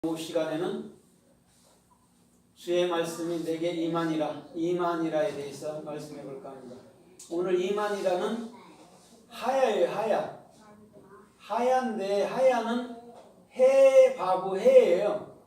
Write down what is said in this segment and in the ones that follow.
이 시간에는 주의 말씀이 내게 이만이라에 대해서 말씀해 볼까 합니다. 오늘 이만이라는 하야예요. 하야인데 하야는 해, 바보, 해예요.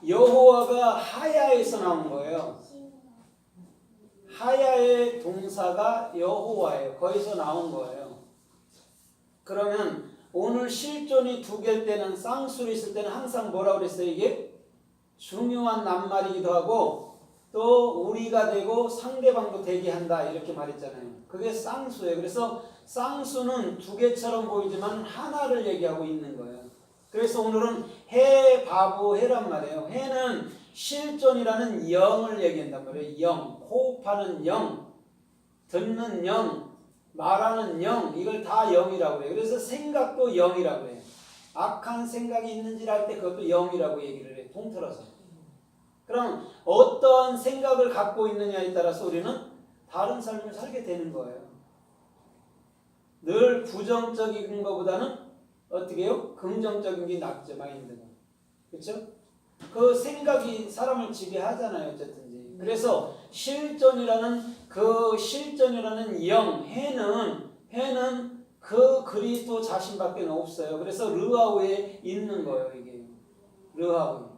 여호와가 하야에서 나온 거예요. 하야의 동사가 여호와예요. 거기서 나온 거예요. 그러면 오늘 실존이 두 개일 때는 쌍수로 있을 때는 항상 뭐라고 그랬어요? 이게 중요한 낱말이기도 하고 또 우리가 되고 상대방도 되게 한다 이렇게 말했잖아요. 그게 쌍수예요. 그래서 쌍수는 두 개처럼 보이지만 하나를 얘기하고 있는 거예요. 그래서 오늘은 해, 바보, 해란 말이에요. 해는 실존이라는 영을 얘기한단 말이에요. 영, 호흡하는 영, 듣는 영, 말하는 영, 이걸 다 영이라고 해요. 그래서 생각도 영이라고 해요. 악한 생각이 있는지를 할 때 그것도 영이라고 얘기를 해요. 통틀어서. 그럼 어떤 생각을 갖고 있느냐에 따라서 우리는 다른 삶을 살게 되는 거예요. 늘 부정적인 것보다는 어떻게 해요? 긍정적인 게 낫죠. 마인드가. 그렇죠? 그 생각이 사람을 지배하잖아요. 어쨌든지. 그래서 실존이라는 영, 해는 그 그리스도 자신밖에 없어요. 그래서 르하우에 있는 거예요. 이게 르하우.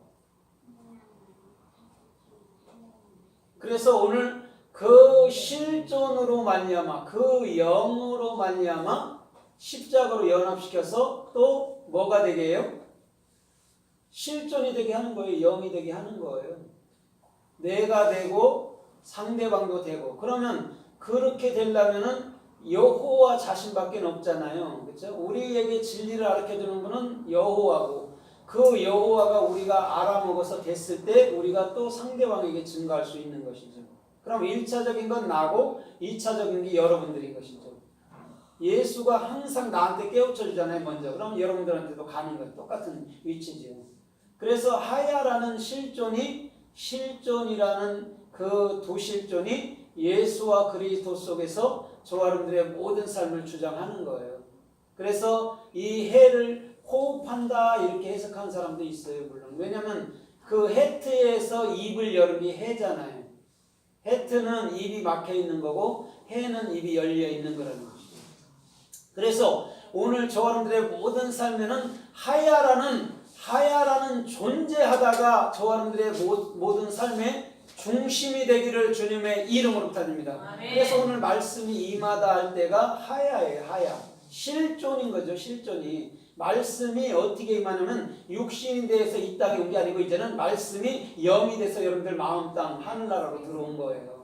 그래서 오늘 그 실존으로 말미암아, 그 영으로 말미암아 십자가로 연합시켜서 또 뭐가 되게 해요? 실존이 되게 하는 거예요. 영이 되게 하는 거예요. 내가 되고 상대방도 되고. 그러면 그렇게 되려면은 여호와 자신밖에 없잖아요. 그렇죠? 우리에게 진리를 가르쳐주는 분은 여호와고 그 여호와가 우리가 알아먹어서 됐을 때 우리가 또 상대방에게 증거할 수 있는 것이죠. 그럼 1차적인 건 나고 2차적인 게 여러분들인 것이죠. 예수가 항상 나한테 깨우쳐 주잖아요. 먼저. 그럼 여러분들한테도 가는 거예요. 똑같은 위치지요. 그래서 하야라는 실존이라는 그 도실존이 예수와 그리스도 속에서 저와 여러분들의 모든 삶을 주장하는 거예요. 그래서 이 해를 호흡한다 이렇게 해석한 사람도 있어요. 물론. 왜냐하면 그 헤트에서 입을 여는 게 해잖아요. 헤트는 입이 막혀 있는 거고 해는 입이 열려 있는 거라는 것이죠. 그래서 오늘 저와 여러분들의 모든 삶에는 하야라는 존재하다가 저와 여러분들의 모든 삶의 중심이 되기를 주님의 이름으로 부탁드립니다. 그래서 오늘 말씀이 임하다 할 때가 하야예요. 하야. 실존인 거죠. 실존이. 말씀이 어떻게 임하냐면 육신이 돼서 이 땅에 온 게 아니고 이제는 말씀이 영이 돼서 여러분들 마음 땅 하늘나라로 들어온 거예요.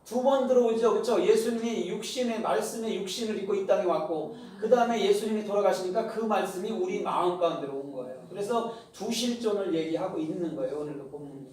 두 번 들어오죠. 그렇죠? 예수님이 말씀의 육신을 입고 이 땅에 왔고 그 다음에 예수님이 돌아가시니까 그 말씀이 우리 마음 가운데로 온 거예요. 그래서 두 실존을 얘기하고 있는 거예요. 오늘도 본문이.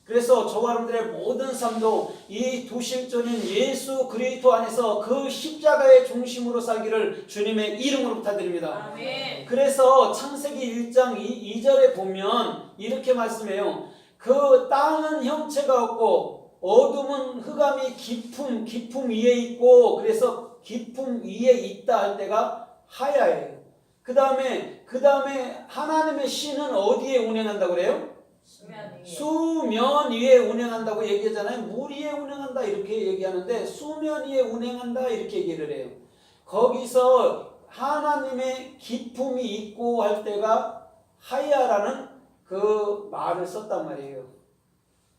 그래서 저와 여러분들의 모든 삶도 이 두 실존인 예수 그리스도 안에서 그 십자가의 중심으로 살기를 주님의 이름으로 부탁드립니다. 아멘. 그래서 창세기 1장 2절에 보면 이렇게 말씀해요. 그 땅은 형체가 없고 어둠은 흑암이 깊음 위에 있고 그래서 깊음 위에 있다 할 때가 하야예요. 그 다음에 하나님의 신은 어디에 운행한다고 그래요? 수면 위에 운행한다고 얘기하잖아요. 물 위에 운행한다 이렇게 얘기하는데 수면 위에 운행한다 이렇게 얘기를 해요. 거기서 하나님의 기품이 있고 할 때가 하야라는 그 말을 썼단 말이에요.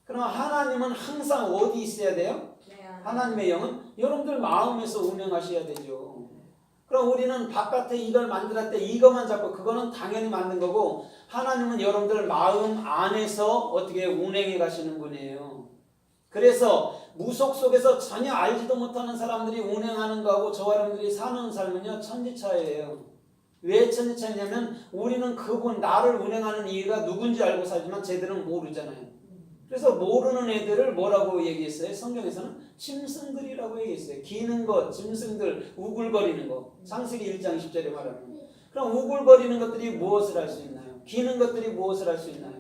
그럼 하나님은 항상 어디 있어야 돼요? 하나님의 영은 여러분들 마음에서 운행하셔야 되죠. 그럼 우리는 바깥에 이걸 만들었대 이것만 잡고 그거는 당연히 만든 거고 하나님은 여러분들 마음 안에서 어떻게 운행해 가시는 분이에요. 그래서 무속 속에서 전혀 알지도 못하는 사람들이 운행하는 거하고 저와 여러분들이 사는 삶은요 천지차이예요. 왜 천지차이냐면 우리는 그분 나를 운행하는 이유가 누군지 알고 살지만 쟤들은 모르잖아요. 그래서 모르는 애들을 뭐라고 얘기했어요? 성경에서는 짐승들이라고 얘기했어요. 기는 것, 짐승들, 우글거리는 것. 창세기 1장 10절에 말하는. 그럼 우글거리는 것들이 무엇을 할 수 있나요? 기는 것들이 무엇을 할 수 있나요?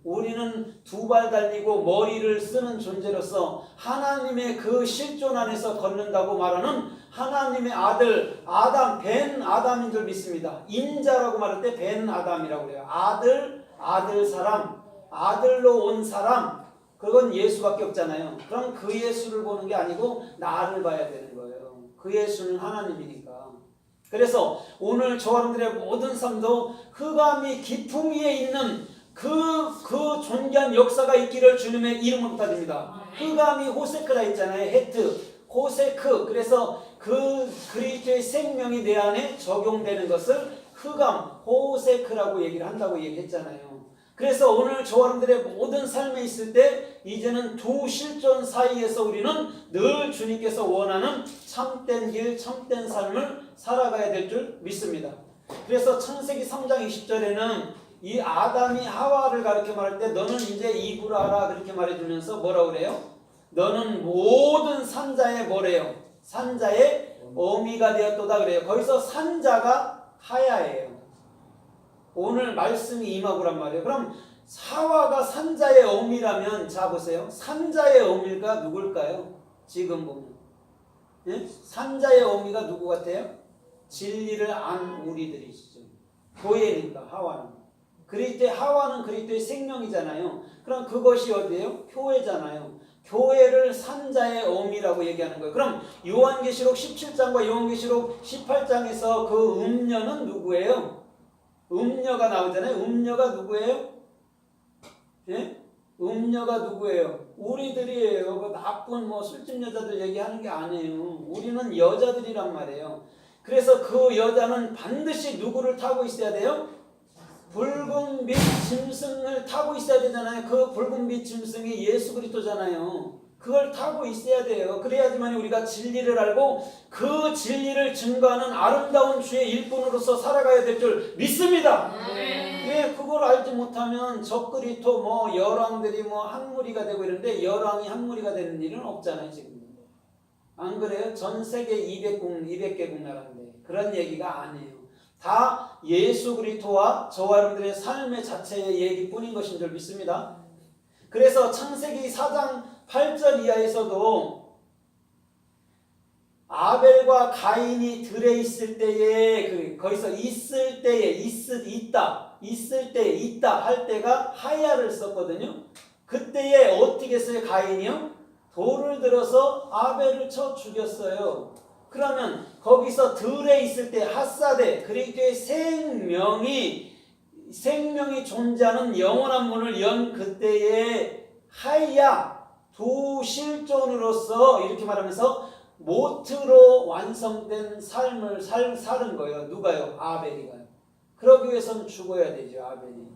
우리는 두 발 달리고 머리를 쓰는 존재로서 하나님의 그 실존 안에서 걷는다고 말하는 하나님의 아들 아담, 벤 아담인 줄 믿습니다. 인자라고 말할 때 벤 아담이라고 그래요. 아들 사람, 아들로 온 사람, 그건 예수밖에 없잖아요. 그럼 그 예수를 보는 게 아니고 나를 봐야 되는 거예요. 그 예수는 하나님이니까. 그래서 오늘 저와 여러분들의 모든 삶도 흑암이 깊음 위에 있는 그 존귀한 역사가 있기를 주님의 이름으로 부탁드립니다. 흑암이 호세크라 있잖아요. 헤트, 호세크. 그래서 그 그리스도의 생명이 내 안에 적용되는 것을 흑암, 호세크라고 얘기를 한다고 얘기했잖아요. 그래서 오늘 저와 여러분들의 모든 삶에 있을 때 이제는 두 실존 사이에서 우리는 늘 주님께서 원하는 참된 길, 참된 삶을 살아가야 될 줄 믿습니다. 그래서 창세기 3장 20절에는 이 아담이 하와를 가르쳐 말할 때 너는 이제 이구라라 그렇게 말해주면서 뭐라고 그래요? 너는 모든 산자의 뭐래요? 산자의 어미가 되었도다 그래요. 거기서 산자가 하야예요. 오늘 말씀이 임하고란 말이에요. 그럼 하와가 산자의 어미라면 자 보세요. 산자의 어미가 누굴까요? 지금 보면 예? 산자의 어미가 누구 같아요? 진리를 안 우리들이시죠. 교회니까 하와는. 그리스도의 하와는 그리스도의 생명이잖아요. 그럼 그것이 어디예요? 교회잖아요. 교회를 산자의 어미라고 얘기하는 거예요. 그럼 요한계시록 17장과 요한계시록 18장에서 그 음녀는 누구예요? 음녀가 나오잖아요. 음녀가 누구예요? 예? 음녀가 누구예요? 우리들이에요. 그 나쁜 술집 여자들 얘기하는 게 아니에요. 우리는 여자들이란 말이에요. 그래서 그 여자는 반드시 누구를 타고 있어야 돼요? 붉은빛 짐승을 타고 있어야 되잖아요. 그 붉은빛 짐승이 예수 그리스도잖아요. 그걸 타고 있어야 돼요. 그래야지만 우리가 진리를 알고 그 진리를 증거하는 아름다운 주의 일꾼으로서 살아가야 될 줄 믿습니다. 왜 그걸 알지 못하면 적그리스도 열왕들이 한 무리가 되고 이러는데 열왕이 한 무리가 되는 일은 없잖아요. 지금 안 그래요? 전 세계 200개국 나라인데 그런 얘기가 아니에요. 다 예수 그리스도와 저와 여러분들의 삶의 자체의 얘기뿐인 것인 줄 믿습니다. 그래서 창세기 4장 8절 이하에서도 아벨과 가인이 들에 있을 때에 거기서 있을 때에 있을 때에 있다 할 때가 하야를 썼거든요. 그때에 어떻게 했어요? 가인이요? 돌을 들어서 아벨을 쳐 죽였어요. 그러면 거기서 들에 있을 때 핫사데 그리스도의 생명이 존재하는 영원한 문을 연 그때에 하야 두 실존으로서 이렇게 말하면서 모트로 완성된 삶을 사는 거예요. 누가요? 아벨이가요. 그러기 위해서는 죽어야 되죠. 아벨이.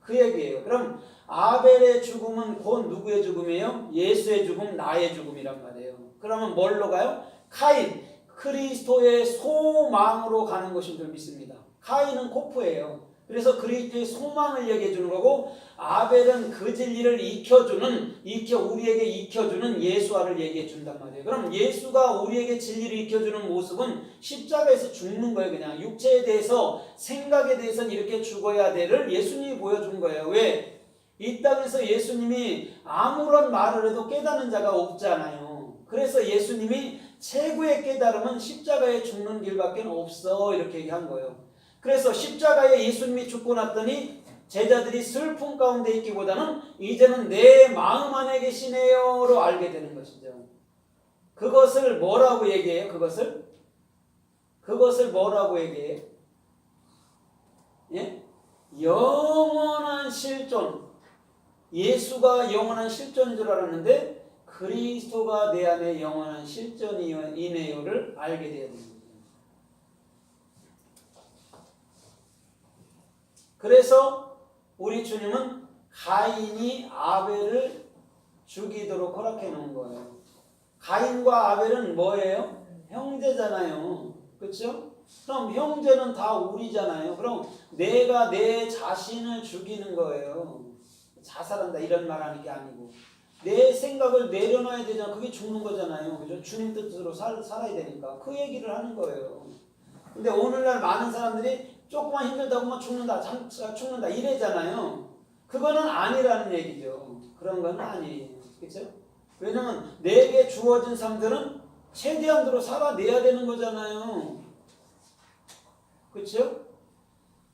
그 얘기예요. 그럼 아벨의 죽음은 곧 누구의 죽음이에요? 예수의 죽음, 나의 죽음이란 말이에요. 그러면 뭘로 가요? 카인, 그리스도의 소망으로 가는 것인 줄 믿습니다. 카인은 코프예요. 그래서 그리스도의 소망을 얘기해 주는 거고 아벨은 그 진리를 우리에게 익혀주는 예수화를 얘기해 준단 말이에요. 그럼 예수가 우리에게 진리를 익혀주는 모습은 십자가에서 죽는 거예요. 그냥 육체에 대해서 생각에 대해서는 이렇게 죽어야 돼를 예수님이 보여준 거예요. 왜? 이 땅에서 예수님이 아무런 말을 해도 깨닫는 자가 없잖아요. 그래서 예수님이 최고의 깨달음은 십자가에 죽는 길밖에 없어 이렇게 얘기한 거예요. 그래서 십자가에 예수님이 죽고 났더니 제자들이 슬픔 가운데 있기보다는 이제는 내 마음 안에 계시네요로 알게 되는 것이죠. 그것을 뭐라고 얘기해요? 그것을 뭐라고 얘기해요? 예? 영원한 실존. 예수가 영원한 실존인 줄 알았는데 그리스도가 내 안에 영원한 실존이네요를 알게 되어야 됩니다. 그래서 우리 주님은 가인이 아벨을 죽이도록 허락해 놓은 거예요. 가인과 아벨은 뭐예요? 형제잖아요. 그렇죠? 그럼 형제는 다 우리잖아요. 그럼 내가 내 자신을 죽이는 거예요. 자살한다 이런 말 하는 게 아니고 내 생각을 내려놔야 되잖아. 그게 죽는 거잖아요. 그죠? 주님 뜻으로 살아야 되니까 그 얘기를 하는 거예요. 근데 오늘날 많은 사람들이 조금만 힘들다고 죽는다 이래잖아요. 그거는 아니라는 얘기죠. 그런 건 아니에요. 그렇죠? 왜냐면 내게 주어진 삶들은 최대한으로 살아내야 되는 거잖아요. 그렇죠?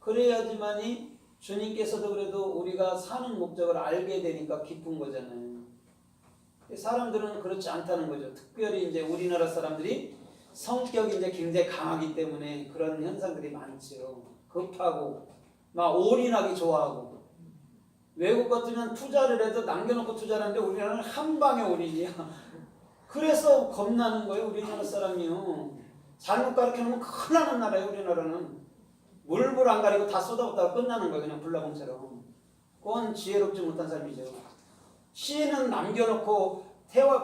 그래야지만이 주님께서도 그래도 우리가 사는 목적을 알게 되니까 기쁜 거잖아요. 사람들은 그렇지 않다는 거죠. 특별히 이제 우리나라 사람들이 성격이 이제 굉장히 강하기 때문에 그런 현상들이 많죠. 급하고 막 올인하기 좋아하고. 외국 같으면 투자를 해도 남겨놓고 투자를 하는데 우리나라는 한 방에 올인이야. 그래서 겁나는 거예요. 우리나라 사람이요. 잘못 가르쳐놓으면 큰일 나는 나라예요. 우리나라는. 물불 안 가리고 다 쏟아붓다가 끝나는 거예요. 그냥 불나방처럼. 그건 지혜롭지 못한 삶이죠. 씨는 남겨놓고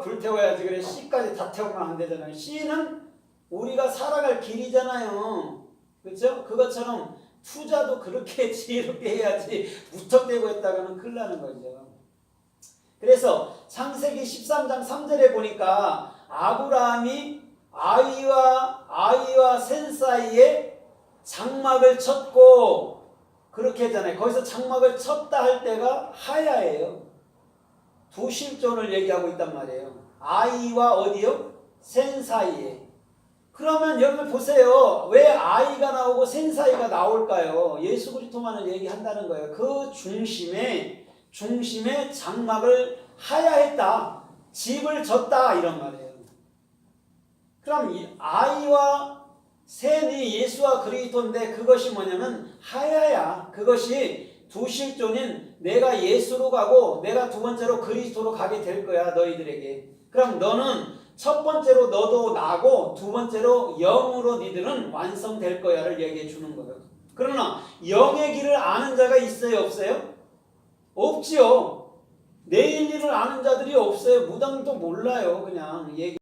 불태워야지. 그래 씨까지 다 태우면 안 되잖아요. 씨는 우리가 살아갈 길이잖아요. 그렇죠? 그것처럼 투자도 그렇게 지혜롭게 해야지 무턱대고 했다가는 큰일 나는 거죠. 그래서 창세기 13장 3절에 보니까 아브라함이 아이와 센 사이에 장막을 쳤고 그렇게 했잖아요. 거기서 장막을 쳤다 할 때가 하야예요. 두 실존을 얘기하고 있단 말이에요. 아이와 어디요? 센 사이에. 그러면 여러분 보세요. 왜 아이가 나오고 센 사이가 나올까요? 예수 그리스도만을 얘기한다는 거예요. 그 중심에 장막을 하야했다. 집을 졌다. 이런 말이에요. 그럼 이 아이와 센이 예수와 그리스도인데 그것이 뭐냐면 하야야. 그것이 두 실존인 내가 예수로 가고 내가 두 번째로 그리스도로 가게 될 거야. 너희들에게. 그럼 너는 첫 번째로 너도 나고 두 번째로 영으로 니들은 완성될 거야를 얘기해 주는 거예요. 그러나 영의 길을 아는 자가 있어요? 없어요? 없지요. 내일 일을 아는 자들이 없어요. 무당도 몰라요. 그냥 얘기